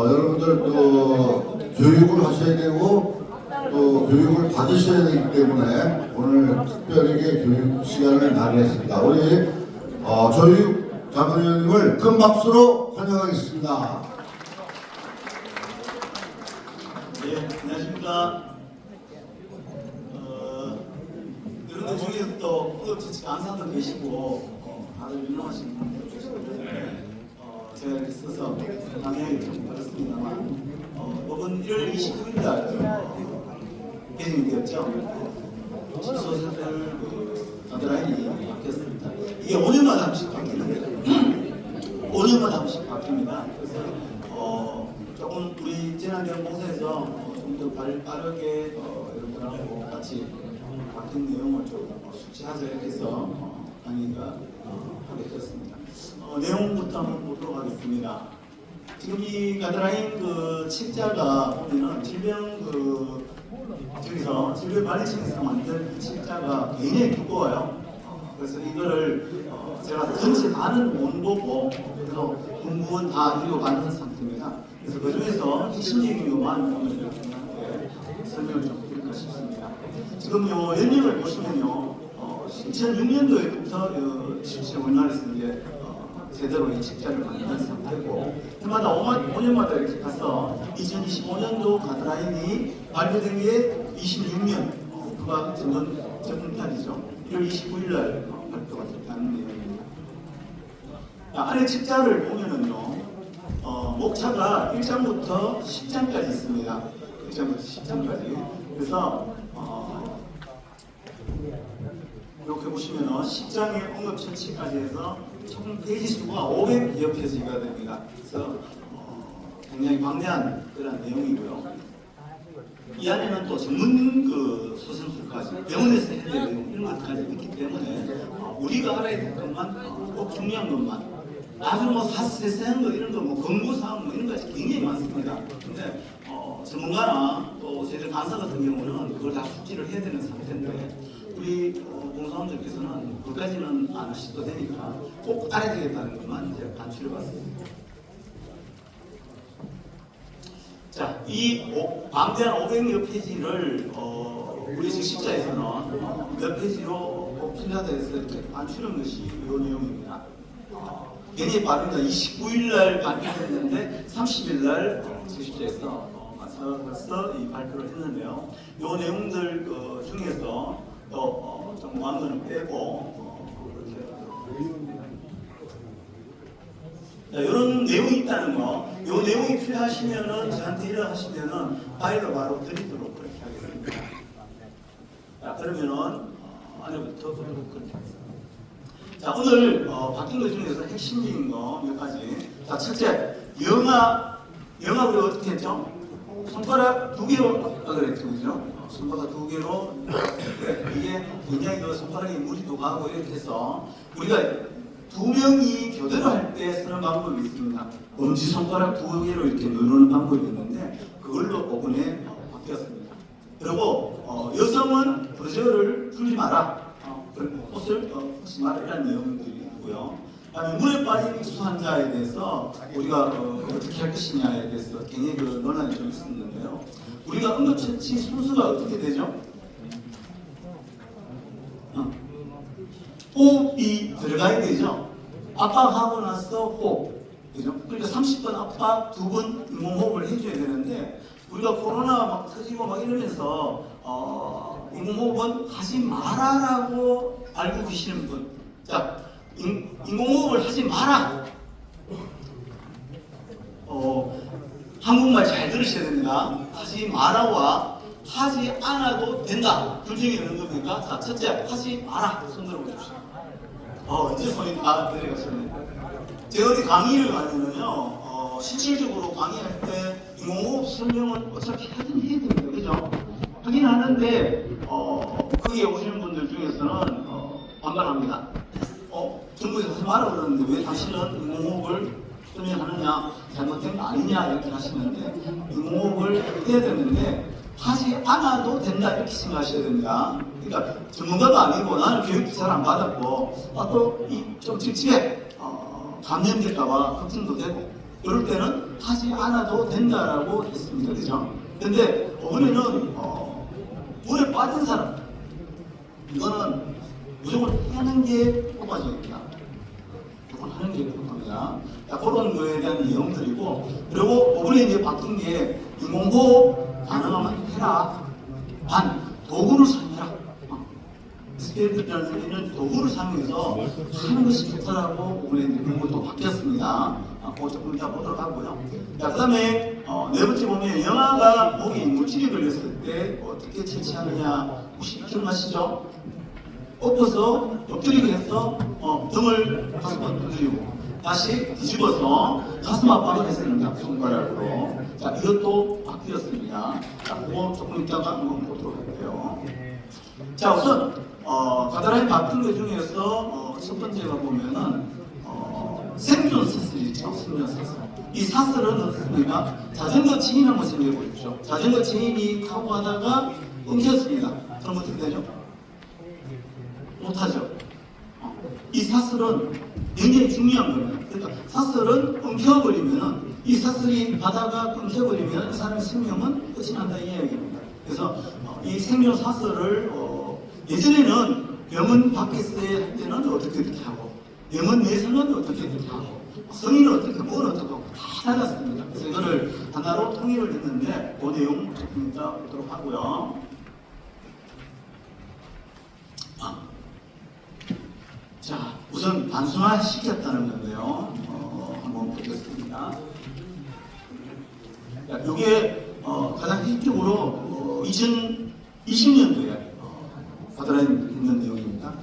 여러분들 또 교육을 하셔야 되고 또 교육을 받으셔야 되기 때문에 오늘 특별하게 교육 시간을 마련했습니다. 우리 조육 자문위원님을 큰 박수로 환영하겠습니다. 네, 안녕하십니까. 여러분들 중에서 또 응급처치 강사도 계시고 다들 유명하신 분들 계시고 제가 이렇게 써서 강의하기 좀 어렵습니다만 이번 1월 29일 날 개정이 되었죠. 신소설들 가드라인이 바뀌었습니다. 이게 5년마다 한 번씩 바뀌는데 5년마다 한 번씩 바뀝니다. 그래서 조금 우리 재난대응봉사에서 좀 더 빠르게 여러분들하고 같이 바뀐 내용을 좀 숙지하자 이렇게 해서 강의가 하게 되었습니다. 내용부터 한번 보도록 하겠습니다. 지금 이 가드라인 그 책자가 보면은 저기서 질병관리청에서 만든 책자가 굉장히 두꺼워요. 그래서 이거를 제가 전체 다는 못 보고 그래서 부분 다 읽어봤는 상태입니다. 그래서 그 중에서 핵심적인 것만 오늘 여러분한테 설명을 좀 드릴까 싶습니다. 지금 요 연령을 보시면요, 2006년도에부터 실제 우리나라에서 이제 제대로 이 책자를 만든 상태고 해마다 5년마다 이렇게 가서 2025년도 가드라인이 발표된 게 26년 그가 전날이죠. 1월 29일 날 발표가 됐다는 내용입니다. 안에 책자를 보면은요, 목차가 1장부터 10장까지 있습니다. 1장부터 10장까지. 그래서 이렇게 보시면은 10장의 응급처치까지 해서 총 페이지 수가 500여 페이지가 됩니다. 그래서 굉장히 방대한 그런 내용이고요. 이 안에는 또 전문 그 소생술까지 병원에서 해야 될 내용 이런 것까지 있기 때문에 우리가 알아야 될 것만 꼭 중요한 것만 아주 뭐 세세한 거 이런 거 뭐 권고사항 뭐 이런 것까지 굉장히 많습니다. 근데 전문가나 또 저희들 간사 같은 경우는 그걸 다 숙지를 해야 되는 상태인데 우리 봉사원들께서는 그까지는 안 하셔도 되니까 꼭 알아야 되겠다는 것만 이제 반출해 봤습니다. 자, 이 방대한 500여 페이지를 우리 지금 십자에서는 몇 페이지로 꼭 필요하다 해서 이렇게 반출한 것이 이 내용입니다. 굉장히 빠릅니다. 29일 날 발표했는데 30일 날 제 십자에서 맞서 이 발표를 했는데요. 이 내용들 중에서 좀 무한 거는 빼고 이런 내용이 있다는 거, 이 내용이 필요하시면은 저한테 연락하시면은 파일로 바로 드리도록 그렇게 하겠습니다. 자, 그러면은 안에부터 보도록 그렇게 하겠습니다. 자, 오늘 바뀐 것 중에서 핵심적인 거 몇 가지. 자, 첫째, 영화 우리 어떻게 했죠? 손가락 2개로 그랬죠, 그죠? 손가락 2개로 이게 굉장히 그 손가락에 무리도 가고 이렇게 해서 우리가 2명이 교대로 할 때 쓰는 방법이 있습니다. 엄지손가락 2개로 이렇게 누르는 방법이 있는데 그걸로 5분에 바뀌었습니다. 그리고 여성은 브저를 풀지 마라. 옷을 벗지 마라 이라는 내용들이 있고요. 그다음에 물에 빠진 익수 환자에 대해서 우리가 어떻게 할 것이냐에 대해서 굉장히 그 논란이 좀 있었는데요. 우리가 응급처치 순서가 어떻게 되죠? 호흡이 들어가야 되죠. 압박하고 나서 호흡, 그죠? 그러니까 30번 압박, 2번 인공호흡을 해줘야 되는데 우리가 코로나 막 터지고 막 이러면서 인공호흡은 하지 마라라고 알고 계시는 분, 자, 인공호흡을 하지 마라. 한국말 잘 들으셔야 됩니다. 하지 마라와 하지 않아도 된다. 둘 중에 어느 겁니까? 자, 첫째, 하지 마라. 손 들어보십시오. 이제 손이 다 내려가셨네요. 제가 어디 강의를 가면은요, 실질적으로 강의할 때 인공호흡 설명은 어차피 하긴 해야 됩니다. 그죠? 하긴 하는데, 거기에 오시는 분들 중에서는 반발합니다. 정부에서 하지 마라 그러는데 왜 당신은 인공호흡을 설명하느냐, 잘못된 거 아니냐 이렇게 하시는데 인공호흡을 해야 되는데 하지 않아도 된다 이렇게 생각하셔야 됩니다. 그러니까 전문가가 아니고 나는 교육도 잘 안 받았고 또 좀 찝찝해 감염될까봐 걱정도 되고 그럴 때는 하지 않아도 된다라고 했습니다. 그죠? 근데 우리는 물에 빠진 사람, 이거는 무조건 하는 게 효과적입니다. 무조건 하는 게 효과입니다. 그런 거에 대한 내용들이고, 그리고 이번에 이제 바뀐 게 인공호흡 가능하면 해라. 도구를 사용해라. 스피드라는 얘기는 도구를 사용해서 하는 것이 좋다라고 이번에 그런 것도 바뀌었습니다. 그거 조금 이따 보도록 하고요. 자, 그 다음에 네 번째 보면 영아가 목에 물질이 걸렸을 때 어떻게 채취하느냐 혹시 기억나시죠? 엎어서 엎드리게 해서 등을 5번 두드리고 다시 뒤집어서 가슴 압박을 했습니다. 손가락으로. 자, 이것도 바뀌었습니다. 자, 그거 조금 이따가 한번 보도록 할게요. 자, 우선 가다란히 바뀐 것 중에서 첫 번째가 보면은 생존 사슬 있죠. 생존 사슬. 이 사슬은 어떻습니까? 자전거 체인 한번 생각해 보십시오. 자전거 체인이 타고 가다가 끊겼습니다. 그럼 어떻게 되죠? 못하죠. 이 사슬은 굉장히 중요한 거예요. 그러니까 사슬은 끊겨버리면은 이 사슬이 바다가 끊겨버리면 이 사람의 생명은 끝이 난다 이 이야기입니다. 그래서 이 생존 사슬을 예전에는 병원 밖에서 할 때는 어떻게 하고 병원 내에서는 어떻게 하고 성인은 어떻게 뭐는 어떻게 하고 다 달랐습니다. 그래서 이거를 하나로 통일을 했는데 그 내용 조금 이따 보도록 하고요. 자, 우선 단순화시켰다는 건데요. 한번 보겠습니다. 이게 가장 핵심적으로 2020년도에 가다란히 있는 내용입니다.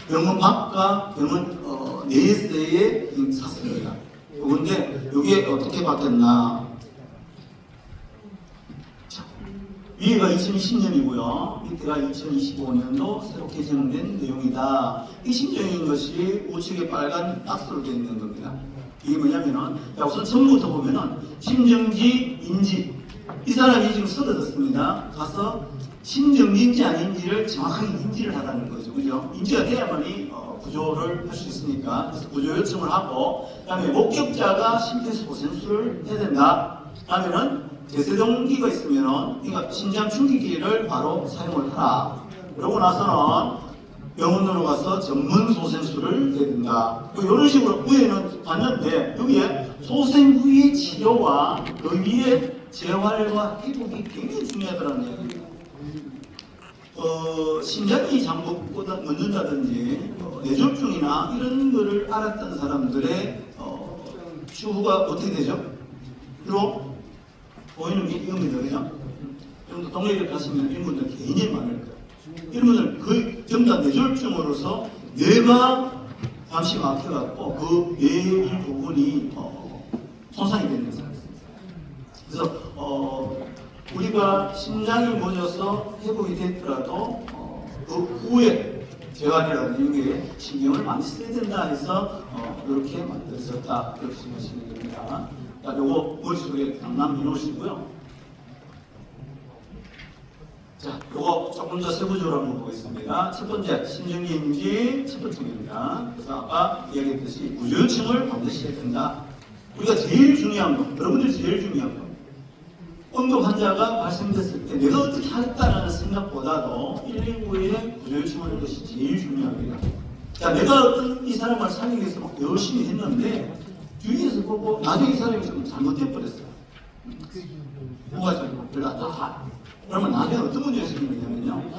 병원 밖과 병원 내에서의 사슬입니다. 그런데 이게 어떻게 바뀌었나? 자, 위에가 2020년이고요. 밑에가 2025년도 새로 개정된 내용이다. 핵심적인 것이 우측에 빨간 박스로 되어 있는 겁니다. 이게 뭐냐면은, 우선 처음부터 보면은 심정지, 인지. 이 사람이 지금 쓰러졌습니다. 가서 심정지인지 아닌지를 정확하게 인지를 하라는 거죠. 그죠? 인지가 돼야만이 구조를 할 수 있으니까. 그래서 구조 요청을 하고, 그 다음에 목격자가 심폐소생술을 해야 된다. 그러면은 대세동기가 있으면은, 그러니까 심장 충격기를 바로 사용을 하라. 그러고 나서는 병원으로 가서 전문 소생술을 해야 된다. 이런 식으로 위에는 봤는데, 여기에 소생 후의 치료와 그 위에 재활과 회복이 굉장히 중요하다는 얘기입니다. 심장이 잠복보다 늦는다든지 뇌졸중이나 이런 거를 알았던 사람들의 추후가 어떻게 되죠? 주로 보이는 게 이겁니다. 그죠? 좀 더 동네를 가시면 이런 분들 굉장히 많을 거예요. 이런 분들 거의 전부 다 뇌졸중으로서 뇌가 잠시 막혀갖고 그 뇌 일부분이 손상이 되는 상태입니다. 그래서 우리가 심장이 멎어서 회복이 됐더라도 그 후에 재활이라든지 이게 신경을 많이 써야 된다 해서 이렇게 만들어졌다 이렇게 생각하시면 됩니다. 자, 요거 머릿속에 강남 넣으시고요. 자, 요거 조금 더 세부적으로 한번 보겠습니다. 첫 번째, 심정지인지 첫 번째입니다. 그래서 아까 이야기했듯이 구조요청을 반드시 해야 된다. 우리가 제일 중요한 거, 여러분들이 제일 중요한 거. 응급 환자가 발생됐을 때 내가 어떻게 하겠다라는 생각보다도 119에 구조요청을 하는 것이 제일 중요합니다. 자, 내가 어떤 이 사람을 살리기 위해서 막 열심히 했는데 주위에서 보고 나중에 이 사람이 좀 잘못돼 버렸어요. 뭐가 잘못됐다. 그러면 나중에 어떤 문제가 생기냐면요.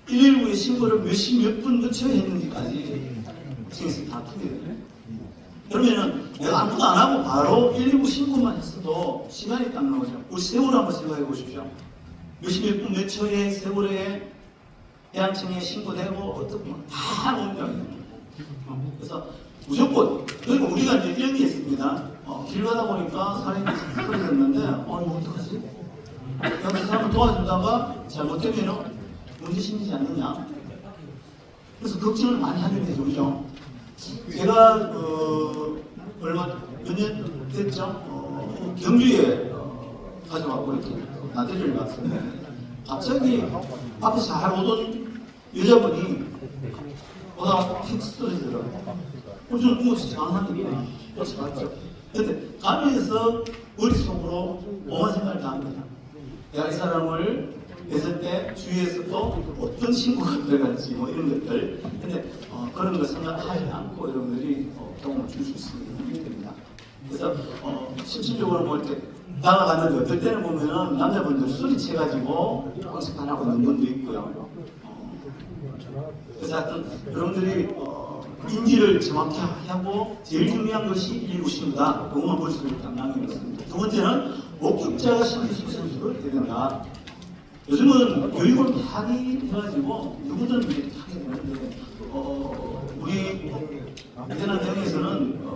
119에 신고를 몇 분 늦춰야 했는지까지 생에서 다투게 돼요. 그러면은 내가 아무도 안 하고 바로 119 신고만 했어도 시간이 딱 나오죠. 우리 세월 한번 생각해 보십시오. 몇십 분 몇 초에 세월에 해양청에 신고되고 어떻게 다 나옵니다. 그래서 무조건 그리고 우리가 이제 이런 게 있습니다. 길 가다 보니까 사람이 쓰러졌는데 이거 어떡하지? 그래서 사람을 도와준다가 잘못되면 문제 생기지 않느냐? 그래서 걱정을 많이 하게 되죠. 그죠? 제가 몇 년 됐죠? 경주에 가져가고 이렇게 나들이를 갔었는데 갑자기 앞에 잘 오던 여자분이 오다가 픽 쓰러지더라고요. 저는 무엇이 장하니까 쫓아갔죠. 근데 가면서 머릿속으로 오만 생각을 다 합니다. 내가 이 사람을 했을 때 주위에서 또 어떤 친구가 들어갈지 뭐 이런 것들. 근데 그런 거 생각하지 않고 여러분들이 도움을 줄 수 있습니다. 그래서 실질적으로 뭐 이렇게 다가가는데 어떨 때는 보면은 남자분들 술이 취해가지고 공식 안 하고 있는 분도 있고요. 그래서 하여튼 여러분들이 인지를 정확히 하고 제일 중요한 것이 일구심이다. 그것만 볼 수 있는 당량이었습니다. 두 번째는 목격자가 심리수선수를 해야 된다. 요즘은 교육을 많이 해가지고 누구든 이렇게 하게 되는데 우리 베트남 대학에서는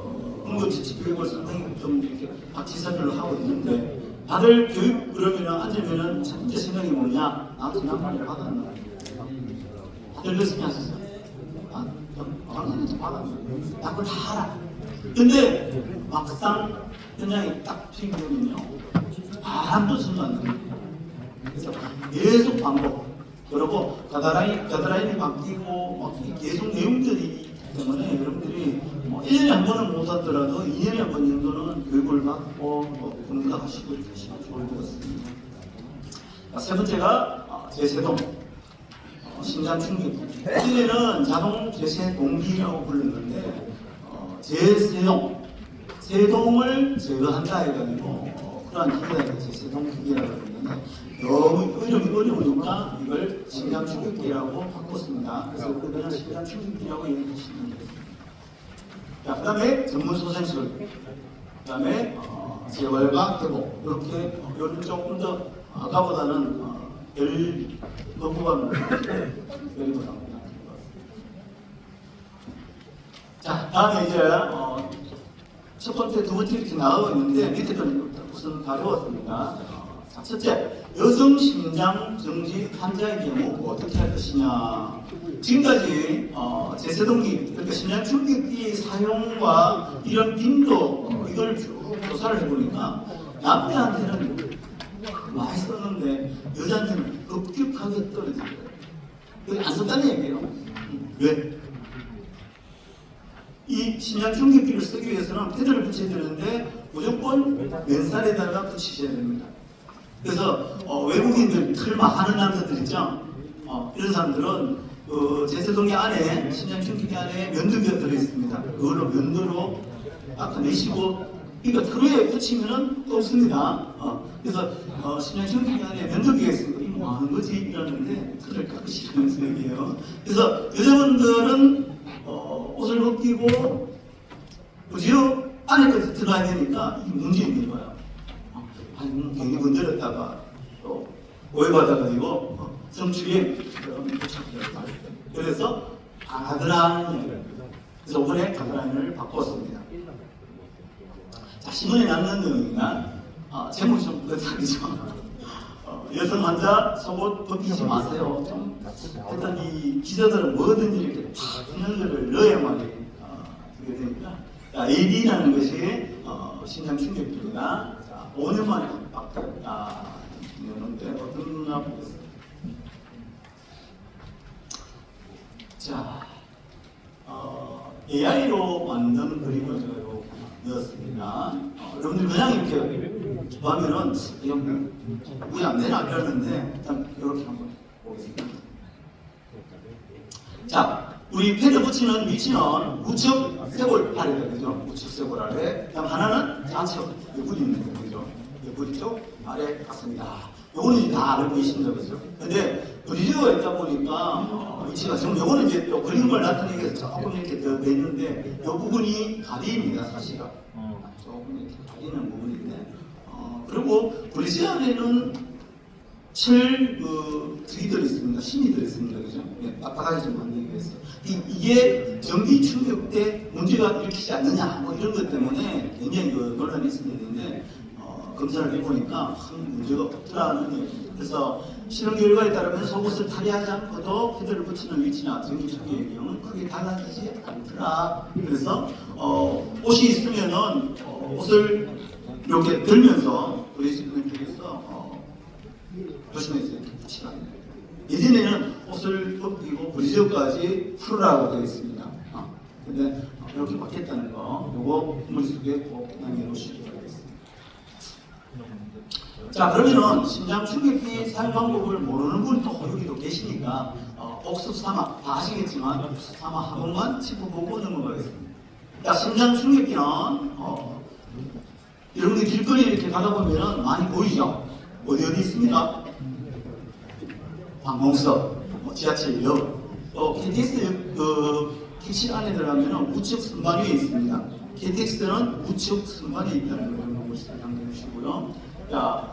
응급처치 교육을 상당히 좀 이렇게 박지사별로 하고 있는데 다들 교육 그러면 앉으면은 첫 번째 생각이 뭐냐? 나 지난번에 받았나? 다들 그렇게 하셨어요? 당연히 좀 받았나? 나 그걸 다 알아. 근데 막상 현장에 딱 튀기면요 바람도 전도 안 됩니다. 그래서 계속 반복. 그리고 가다라인이 바뀌고 막 계속 내용들이 때문에 여러분들이 1년에 한 번은 못 하더라도 2년에 한 번 정도는 교육을 받고 공부하시고 하시면 좋을 것 같습니다. 세 번째가 제세동 심장 충격. 이전에는 자동 제세 동기라고 불렀는데 세동을 제거한다 해가지고 그러한 기계가 제세동 기계라고 불렀는데 너무 이름이 어려우니까 이걸 심장 충격기라고 바꿨습니다. 그래서 그냥 심장 충격기라고 얘기하시면 됩니다. 자, 그 다음에 전문 소생술, 그 다음에 재활과 회복, 이렇게 요즘 조금 더 아까보다는 거부감을 열리고 자, 다음에 이제 첫 번째, 두 번째 이렇게 나오고 있는데 밑에 거는 우선 다 외웠습니다. 자, 첫째, 여성 심장 정지 환자의 경우 어떻게 할 것이냐. 지금까지 제세동기, 그러니까 심장 충격기 사용과 이런 빈도 이걸 쭉 조사를 해보니까 남자한테는 많이 썼는데 여자한테는 급격하게 떨어집니다. 그게 안 썼다는 얘기예요. 왜? 이 심장 충격기를 쓰기 위해서는 패드를 붙여야 되는데 무조건 맨살에다가 붙이셔야 됩니다. 그래서 외국인들 틀마 하는 남자들 있죠. 이런 사람들은 제세동기 안에 심장 충격기 안에 면도기가 들어있습니다. 그걸로 면도로 닦아내시고 그러니까 틀에 붙이면은 없습니다. 그래서 심장 충격기 안에 면도기가 있습니다. 이거 뭐 하는 거지? 이러는데 틀을 깎으시면서 얘기해요. 그래서 여자분들은 옷을 벗기고 그지요? 안에까지 들어가야 되니까 이게 문제 있는 거야. 아니 괜히 건드렸다가 또 오해받아가지고 성추리에 그래서 가드라인 그래서 이번에 가드라인을 바꿨습니다. 자, 신문에 나는 내용이나 제목이 좀 그렇죠. 여성 환자 속옷 벗기지 마세요. 좀 일단 이 기자들은 뭐든지 이렇게 다 있는 거를 넣어야만 그게 되니까 AD라는 것이 심장 충격기입니다. 5년 만에 바뀌었다. 이러는데 어떤 보겠습니다. 자, AI로 만든 그림을 제가 넣었습니다. 여러분들 그냥 이렇게 보면은 이거 우리 안 되나 이러는데 일단 이렇게 한번 보겠습니다. 자, 우리 패드 붙이는 위치는 우측 쇄골 아래다, 그죠? 우측 쇄골 아래. 그다음 하나는 좌측 옆구리 있는 거, 그죠? 옆구리 쪽 아래 같습니다. 요거는 다 알고 계신다, 그죠? 근데 브리저가 있다 보니까 위치가 지금 요거는 이제 또 그린 걸 나타내기 위해서 조금 이렇게 더 냈는데 요 부분이 다리입니다, 사실은. 조금 이렇게 다리는 부분인데 그리고 브리저 안에는 저기 들어있습니다. 심이 들어있습니다. 그죠? 네, 빡빡하게 좀 만들기 위해서. 이게 전기 충격 때 문제가 일으키지 않느냐, 뭐 이런 것 때문에 굉장히 논란이 있었는데, 검사를 해보니까 큰 문제가 없더라는 얘기입니다. 그래서 실험 결과에 따르면 속옷을 탈의하지 않고도 패드를 붙이는 위치나 전기 충격의 경우는 크게 달라지지 않더라. 그래서 옷이 있으면은 옷을 이렇게 들면서 브레이스는 쪽에서 조심해서 이렇게 붙이라. 예전에는 옷을 벗기고 브리저까지 풀으라고 되어 있습니다. 근데 이렇게 바뀌었다는 거, 요거 머릿속에 꼭 남겨놓으시기 바라겠습니다. 자, 그러면은 심장 충격기 사용 방법을 모르는 분이 또 여기도 계시니까 복습 삼아 다 아시겠지만 복습 삼아 한 번만 짚어보고 넘어가겠습니다. 자, 심장 충격기는 여러분들 길거리 이렇게 가다 보면은 많이 보이죠? 어디 있습니까? 방공석, 지하철역, KTX 택시 안에 들어가면 우측 선반 위에 있습니다. KTX는 우측 선반 위에 있다는 걸 양해해 주시고요. 자,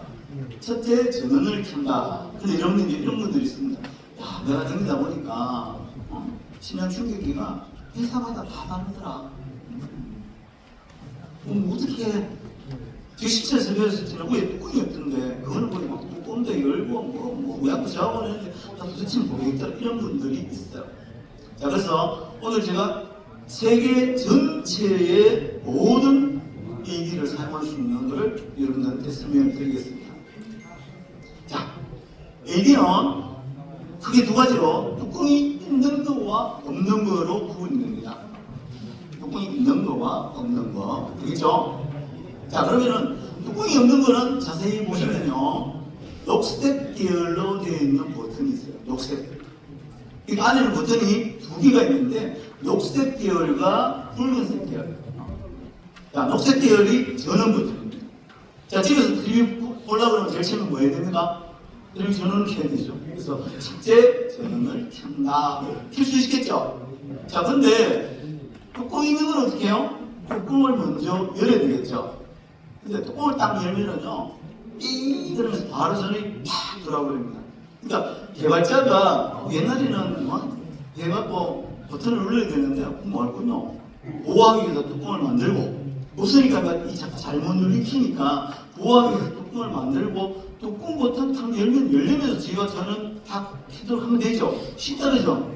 첫째 전원을 켠다. 근데 이런 분들이 있습니다. 야, 내가 다니다 보니까 심장 충격기가 회사마다 다 다르더라. 어떻게 뒷시체에서 배웠을 때는 왜 뚜껑이 없던데 그거는 거의 막 뚜껑도 열고 뭐 약도 작업을 했는데 나 도대체 모르겠다 이런 분들이 있어요. 자, 그래서 오늘 제가 세계 전체의 모든 AED를 사용할 수 있는 것을 여러분들한테 설명을 드리겠습니다. 자, AED는 크게 두 가지로 뚜껑이 있는 거와 없는 거로 구분됩니다. 뚜껑이 있는 거와 없는 거. 되겠죠? 자, 그러면은 뚜껑이 없는 거는 자세히 보시면요. 녹색 계열로 되어 있는 버튼이 있어요. 녹색. 이 안에는 버튼이 두 개가 있는데 녹색 계열과 붉은색 계열. 자, 녹색 계열이 전원 버튼입니다. 자, 집에서 TV 보려고 그러면 제일 처음에 뭐 해야 됩니까? 이렇게 전원을 켜야 되죠. 그래서 첫째 전원을 켠다. 켤 수 있겠죠? 자, 근데 뚜껑이 있는 건 어떻게 해요? 뚜껑을 먼저 열어야 되겠죠? 근데 뚜껑을 딱 열면은요, 삐 그러면서 바로 전원이 팍 돌아버립니다. 그러니까 개발자가 옛날에는 해갖고 버튼을 눌러야 되는데 뭐 할군요? 보호하기 위해서 뚜껑을 만들고 없으니까 이 자꾸 잘못 눌리키니까 보호하기 위해서 뚜껑을 만들고 뚜껑 버튼 탁 열리면서 저는 다 켜도록 하면 되죠. 쉽다르죠?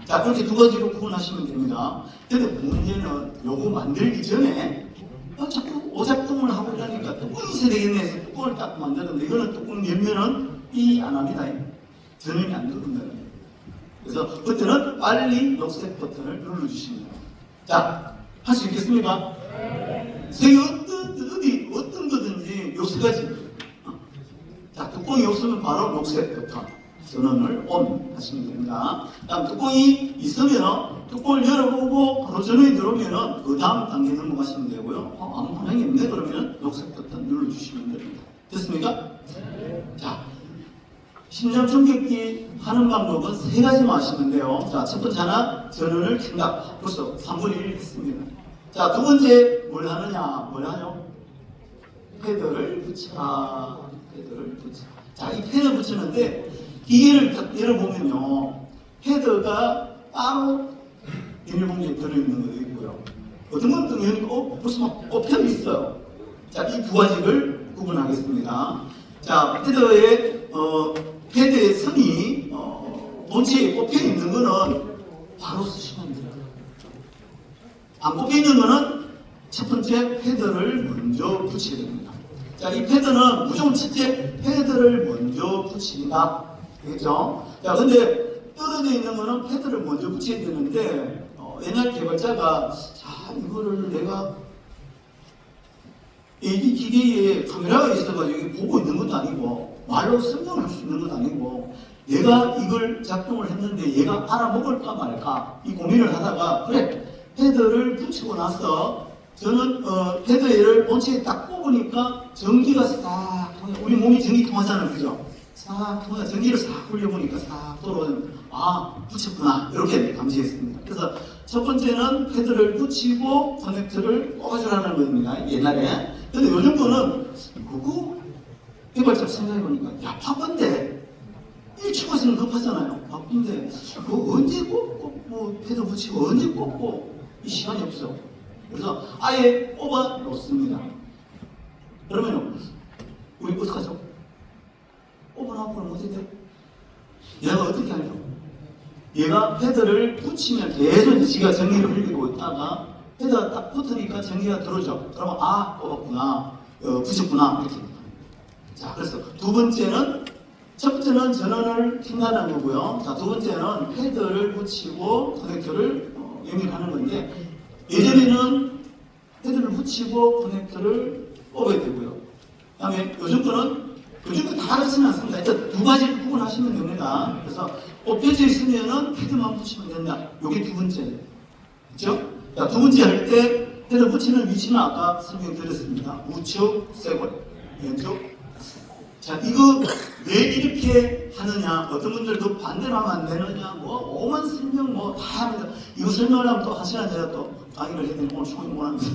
자, 그렇게 두 가지로 구분하시면 됩니다. 근데 문제는 요거 만들기 전에 자꾸 오작동을 하고 이러니까 뚜껑이 있어야 되겠네 해서 뚜껑을 딱 만들었는데 이거는 뚜껑 열면은 삐 안 합니다. 전원이 안 들어온다는 거예요. 그래서 그때는 빨리 녹색 버튼을 눌러주시면 됩니다. 자, 할 수 있겠습니까? 세계 어떤 거든지 요 세 가지. 자, 뚜껑이 없으면 바로 녹색 버튼. 전원을 ON 하시면 됩니다. 다음 뚜껑이 있으면 뚜껑을 열어보고 바로 전원이 들어오면 그 다음 단계 넘어가시면 되고요. 아무 반응이 없네 그러면 녹색 버튼 눌러주시면 됩니다. 됐습니까? 자, 심장 충격기 하는 방법은 세 가지만 하시면 돼요. 자, 첫 번째 하나 전원을 켠다. 벌써 3분의 1 했습니다. 자, 두 번째 뭘 하느냐? 뭘 하죠? 패드를 붙여. 패드를 붙여. 자, 이 패드 붙이는데 기계를 딱 열어보면요. 패드가 따로 비닐봉지에 들어있는 것도 있고요. 어떤 건 여니까 벌써 막 꼽혀 있어요. 자, 이 두 가지를 구분하겠습니다. 자, 패드의 선이 본체에 꼽혀 있는 거는 바로 쓰시면 돼요. 안 꼽혀 있는 거는 첫 번째 패드를 먼저 붙여야 됩니다. 자, 이 패드는 무조건 첫째 패드를 먼저 붙인다. 되겠죠? 자, 근데 떨어져 있는 거는 패드를 먼저 붙여야 되는데 옛날 개발자가 자, 이거를 내가 이 기계에 카메라가 있어가지고 보고 있는 것도 아니고 말로 설명할 수 있는 것도 아니고 내가 이걸 작동을 했는데 얘가 알아먹을까 말까 이 고민을 하다가 그래 패드를 붙이고 나서 저는 패드를 본체에 딱 꼽으니까 전기가 싹 통해. 우리 몸이 전기 통하잖아요, 그죠? 싹 통해. 전기를 싹 돌려보니까 싹 돌아오는 붙였구나 이렇게 감지했습니다. 그래서 첫 번째는 패드를 붙이고 커넥터를 꽂아주라는 겁니다. 옛날에. 근데 요즘 거는 그거 개발자 생각해보니까 야 바쁜데 일찍 쓰는 급하잖아요. 바쁜데 그거 언제 꽂고 뭐 패드 붙이고 언제 꽂고 이 시간이 없어. 그래서 아예 뽑아 놓습니다. 그러면 우리 어떡하죠? 뽑아놓고 어떻게 돼? 얘가 어떻게 하죠? 얘가 패드를 붙이면 계속 지가 전기를 흘리고 있다가 패드가 딱 붙으니까 전기가 들어오죠. 그러면 뽑았구나, 붙였구나 이렇게. 자, 그래서 두 번째는 첫 번째는 전원을 켠다는 거고요. 자, 두 번째는 패드를 붙이고 커넥터를 연결하는 건데 예전에는 헤드를 붙이고 커넥터를 뽑아야 되고요. 그다음에 요즘 거는 다 그렇지는 않습니다. 일단 두 가지를 구분하시면 됩니다. 그래서 뽑혀져 있으면은 헤드만 붙이면 된다. 요게 두 번째. 그렇죠? 자, 두 번째 할 때 헤드 붙이는 위치는 아까 설명드렸습니다. 우측, 쇄골, 왼쪽. 자, 이거 왜 이렇게 하느냐? 어떤 분들도 반대로 하면 안 되느냐? 뭐 오만 설명 뭐 다 합니다. 이거 설명을 하면 또 한 시간 제가 또 강의를 해야 되는 오늘 총이 못 합니다.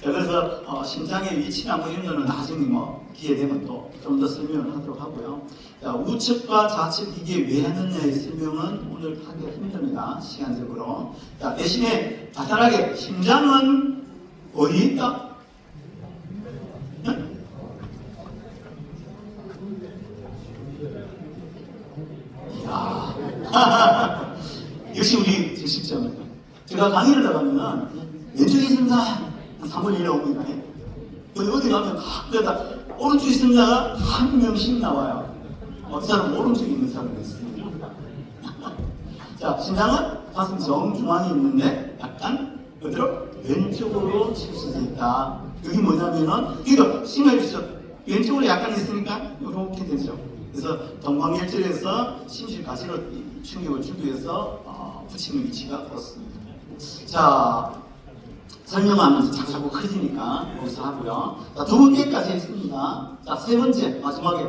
그래서 심장의 위치나 뭐 이런 거는 나중에 뭐 기회 되면 또 좀 더 설명을 하도록 하고요. 자, 우측과 좌측 이게 왜 하느냐의 설명은 오늘 하기가 힘듭니다. 시간적으로. 자, 대신에 간단하게 심장은 어디에 있다? 이야. 역시 우리 제식자입니다. 제가 강의를 나가면은 왼쪽에 있습니다. 3월 1일 옵니다. 어디 가면 가끔가다 오른쪽에 있습니다가 한 명씩 나와요. 어떤 사람은 오른쪽에 있는 사람이 있습니다. 자, 심장은 가슴 정중앙에 있는데 약간 어디로? 왼쪽으로 치우쳐져 있다. 여기 뭐냐면은 이거 심해주시죠. 왼쪽으로 약간 있으니까 이렇게 되죠. 그래서 동방열절에서 심실 가시로 충격을 주기 위해서 붙이는 위치가 그렇습니다. 자, 설명하면서 자꾸 커지니까 여기서 하고요. 자, 두 번째까지 했습니다. 자, 세 번째 마지막에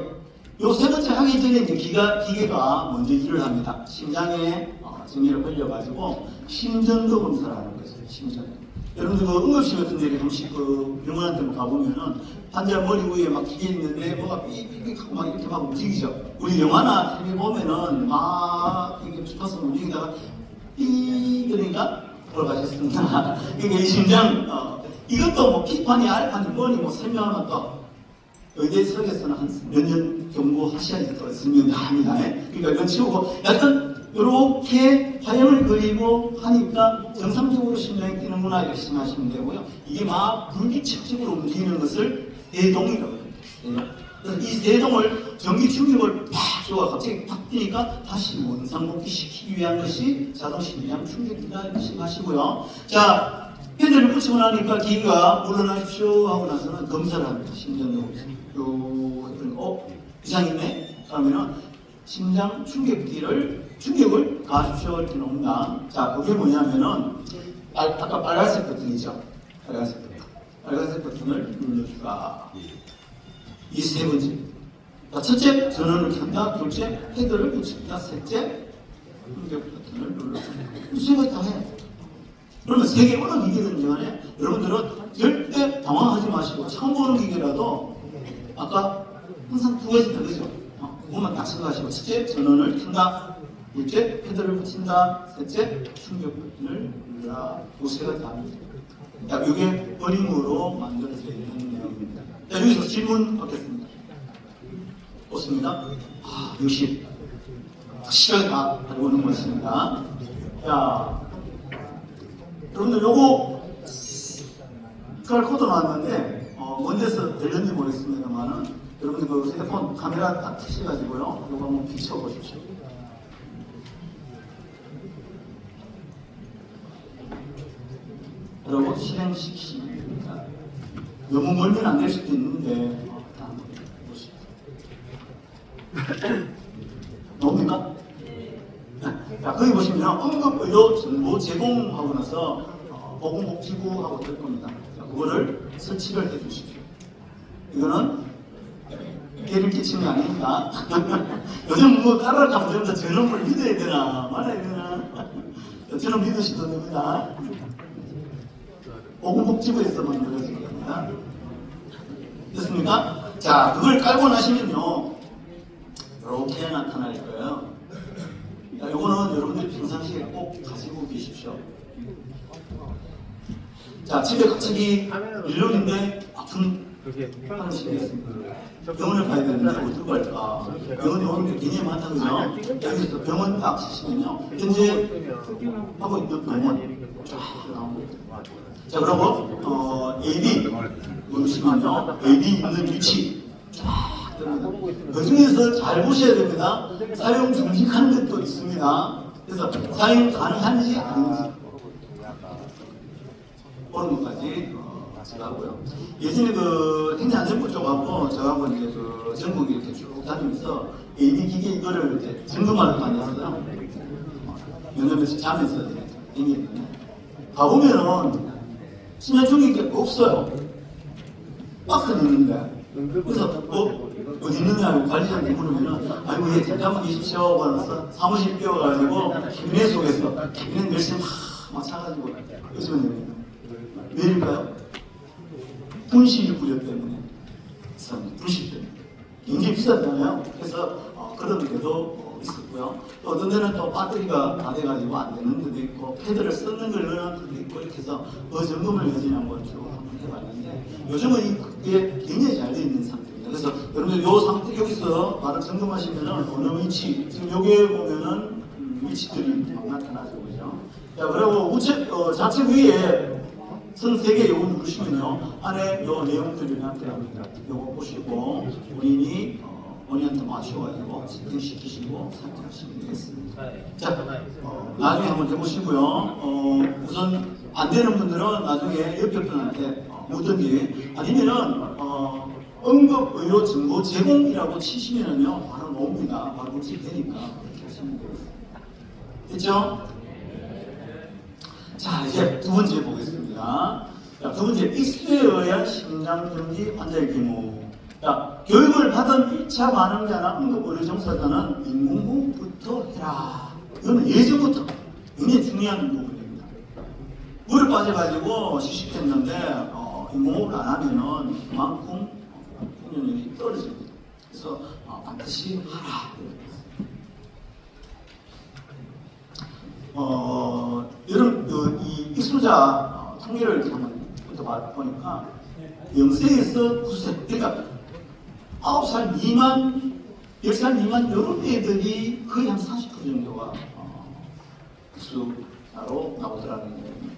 요 세 번째 하기 전에 이제 기계가 먼저 일을 합니다. 심장에 전기를 흘려가지고 심전도 검사를 하는 거죠. 심전. 여러분들 그 응급실 같은 데 음식 그 병원한테 가보면은 환자 머리 위에 막 기계 있는데 뭐가 삐삐삐 하고 막 이렇게 막 움직이죠. 우리 영화나 TV 보면은 막 이게 주파수 움직이다가 삐 그러니까 돌아가셨습니다. 이게 심장 이것도 뭐 P판이 R판이 뭐니 뭐 설명하면 또 의대석에서는 한 몇 년 경고하셔야지 또 설명 다 합니다. 그러니까 이건 치우고 약간 이렇게 화형을 그리고 하니까 정상적으로 심장이 뛰는구나 이렇게 생각하시면 되고요. 이게 막 불규칙적으로 움직이는 것을 세동이라고 합니다. 그래서 이 세동을 전기 충격을 팍 줘가 갑자기 팍 뛰니까 다시 원상복귀 시키기 위한 것이 자동 심장 충격기다 이렇게 생각하시고요. 자, 헤드를 붙이고 나니까 기계가 물러나십시오 하고 나서는 검사를 합니다. 심전도 이상 있네? 그러면은 심장 충격을 가십시오 이렇게 나옵니다. 자, 그게 뭐냐면은 아까 빨간색 버튼이죠. 빨간색 버튼을 눌러주가. 이 세 번째. 자, 첫째 전원을 켠다. 둘째 헤드를 붙인다. 셋째 충격 버튼을 눌러줍니다. 세 가지 다 해. 그러면 세계 어느 기계든지 간에 여러분들은 절대 당황하지 마시고 처음 보는 기계라도 아까 항상 두 가지 다르죠. 그것만 딱 생각하시고 첫째 전원을 켠다. 둘째 헤드를 붙인다. 셋째 충격 버튼을 눌러라. 그 세 가지 다 합니다. 자, 이게 어림으로 만들어져 있는 내용입니다. 자, 여기서 질문 받겠습니다. 없습니다? 역시 시간이 다 알고 있는 것입니다. 자, 여러분들 요거 QR코드 나왔는데 뭔 데서 들렸는지 모르겠습니다만은 여러분들 그 휴대폰 카메라 딱 켜셔가지고요 요거 한번 비춰보십시오. 여러분 실행시키시면 됩니다. 너무 멀면 안 될 수도 있는데 한번 보십시오. 나옵니까? 자, 거기 보시면 응급의료 정보 제공하고 나서 보건복지부하고 될 겁니다. 자, 그거를 설치를 해 주십시오. 이거는 개를 끼치는 거 아닙니다. 요즘 뭐 따라가면 전부 다 저놈을 믿어야 되나 말아야 되나 저놈 믿으셔도 됩니다. 보건복지부에서만 눌러줄 겁니다. 됐습니까? 자, 그걸 깔고 나시면요 이렇게 나타날 거예요. 이거는 여러분들 평상시에 꼭 가지고 계십시오. 자, 집에 갑자기 일론인데 아픈 환자분이 있습니다. 병원을 가야 되는데 어떻게 할까? 병원에 오는 게 굉장히 많다 그죠? 여기서 병원 딱 치시면요 현재 하고 있는 병원 쫙 나옵니다. 자, 그리고 AD 보시면요 AD 있는 위치 쫙 뜹니다. 그 중에서 잘 보셔야 됩니다. 사용 중지하는 것도 있습니다. 그래서 사용 가능한지 아닌지 그런 것까지 제가 하고요. 예전에 그 행정안전부 쪽하고 저하고 이제 그 전국 이렇게 쭉 다니면서 AD 기계 이거를 이제 점검하러 다녔어요. 면접에서 자면서 다니는데 가보면은 신장 중인 게 없어요. 박스는 있는데. 그래서 어디 있느냐고 관리자한테 물으면은 아이고 얘 잠깐만 계십시오 하면서 사무실 뛰어가지고 기내 속에서 기내 열심히 막 차가지고 요즘은 왜일까요? 분실 구조 때문에 분실 때문에 굉장히 비싸잖아요. 그래서 그런 데도 있었고요. 또 어떤 데는 또 배터리가 다 돼가지고 안 되는 데도 있고 패드를 쓰는 걸 넣는 데도 있고 이렇게 해서 점검을 여전히 한번 쭉 해봤는데 요즘은 이게 굉장히 잘 되어 있는 상태입니다. 그래서 여러분들 이 상태 여기서 바로 점검하시면은 어느 위치 지금 여기에 보면은 위치들이 막 나타나죠, 그죠? 자, 그리고 좌측 위에 선 3개 요거 누르시면요 안에 요 내용들이 나타납니다. 요거 보시고 본인한테 맞춰가지고 세팅시키시고 사용하시면 되겠습니다. 자, 나중에 한번 해보시고요. 우선 안 되는 분들은 나중에 옆에 분한테 묻든지 아니면은 응급의료 정보 제공이라고 치시면은요 바로 나옵니다. 바로 되니까 그렇게 하시면 되겠습니다. 됐죠? 자, 이제 두 번째 보겠습니다. 자, 두 번째, 익스에 의한 심장병기 환자의 경우. 자, 교육을 받은 1차 반응자나 응급의료 종사자는 인공호흡부터 해라. 이거는 예전부터 굉장히 중요한 부분입니다. 물에 빠져가지고 시식했는데 인공호흡을 안 하면은 그만큼 훈련율이 떨어집니다. 그래서 반드시 하라. 여러분 이 익수자 통계를 한번 보니까 0세에서 9세 그러니까 9살 미만 10살 미만 이런 애들이 거의 한 40% 정도가 익수자로 나오더라는 겁니다.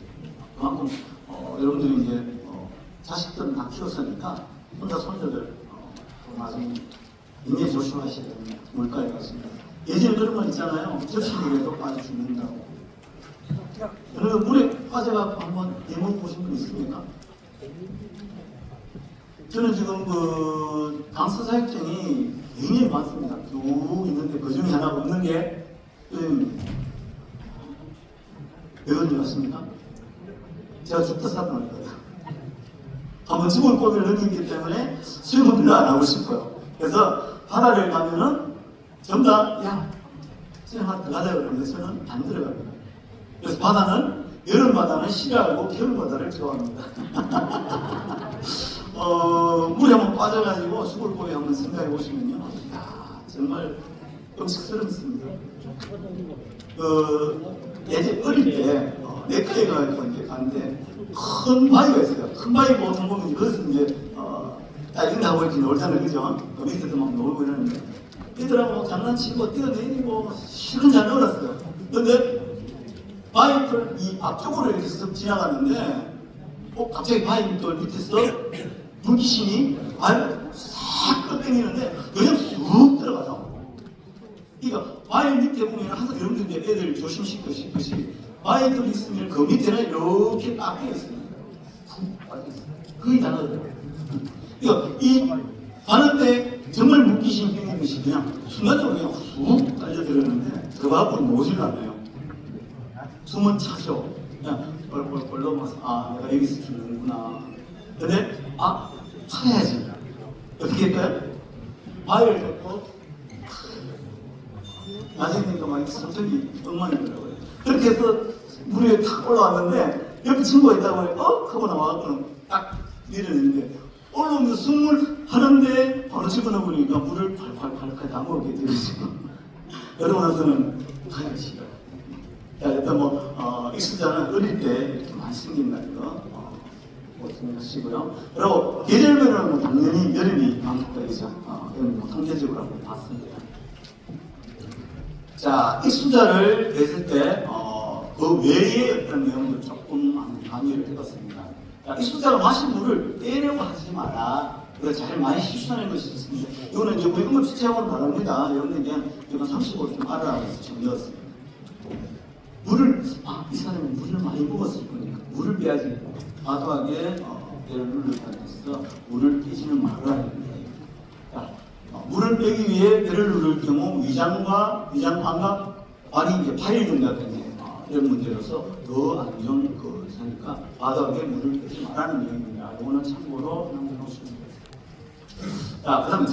그만큼 여러분들이 이제 자식들은 다 키웠으니까 혼자 손자들 나중에 굉장히 조심하셔야 되는 물가에 같습니다. 예전에 그런 말 있잖아요. 접시물에도 빠져 죽는다고. 여러분 물에 빠져가지고 한번 예문 보신 분 있습니까? 저는 지금 그 강서 자격증이 굉장히 많습니다. 쭉 있는데 그 중에 하나 없는 게 왜 그런지 아십니까? 제가 죽다 살아날 거예요. 한번 죽을 고비를 넘겼기 때문에 수영은 별로 안 하고 싶어요. 그래서 바다를 가면은 전부 다, 야, 수영하러 들어가자 그러는데 저는 안 들어갑니다. 그래서 바다는, 여름 바다는 싫어하고 겨울 바다를 좋아합니다. 물에 한번 빠져가지고 죽을 고비 한번 생각해 보시면요. 야, 정말 음식스럽습니다. 예전 어릴 때, 내과에 가서 이제 갔는데, 큰 바위가 있어요. 큰 바위 보통 보면 거기서 이제, 따진다고 이렇게 놀잖아요. 그죠? 밑에도 막 놀고 이러는데. 애들하고 장난치고 뛰어내리고 실은 잘 놀았어요. 근데 바위돌 이 앞쪽으로 이렇게 쓱 지나가는데 갑자기 바위돌 밑에서 물귀신이 바위를 싹 끌어당기는데 그냥 쑥 들어가요. 그러니까 바위 밑에 보면 항상 여러분들 이제 애들 조심시키듯이 바위돌이 있으면 그 밑에는 이렇게 딱 되어있습니다. 거의 다 넣어요. 그러니까 이 가는데 정말 물귀신이 생긴 것이 그냥 순간적으로 그냥 훅 달려들었는데 그 밖으로 오질 않아요. 숨은 차죠. 그냥 벌벌벌 넘어서 내가 여기서 죽는구나. 근데 살아야지. 어떻게 할까요? 바위를 잡고 나중에 보니까 막 삼성이 엉망이더라고요. 그렇게 해서 물 위에 탁 올라왔는데 옆에 친구가 있다고 해요. 하고 나와서 딱 내려냈는데 올라오면서 숨을 하는데 바로 집어넣으니까 물을 팔팔팔 다 먹게 되어지고 그러고 나서는 가야지. 일단 익수자는 어릴 때 이렇게 많이 생긴다는 거 생각하시고요. 그리고 계절별로는 당연히 여름이 많겠죠. 이건 통계적으로 한번 봤습니다. 자, 익수자를 냈을 때 그 외의 어떤 내용도 조금 강의를 해봤습니다. 익수자가 마신 물을 빼려고 하지 마라. 잘 많이 실수하는 것이 있습니다. 이거는 이제 우리 응급실체하고는 다릅니다. 여러분들 그냥 이건 35를 좀 알아라고 해서 좀 넣었습니다. 물을, 이 사람은 물을 많이 먹었을 거니까 물을 빼야지. 과도하게 배를 누르다고 해서 물을 빼지는 말아야 됩니다. 자, 물을 빼기 위해 배를 누를 경우 위장과 위장관과 관이 이제 파열된다든지 이런 문제로서 더 안전 사니까 과도하게 물을 빼지 말라는 얘기입니다. 이거는 참고로 남겨놓으시면 됩니다. 자, 그 다음에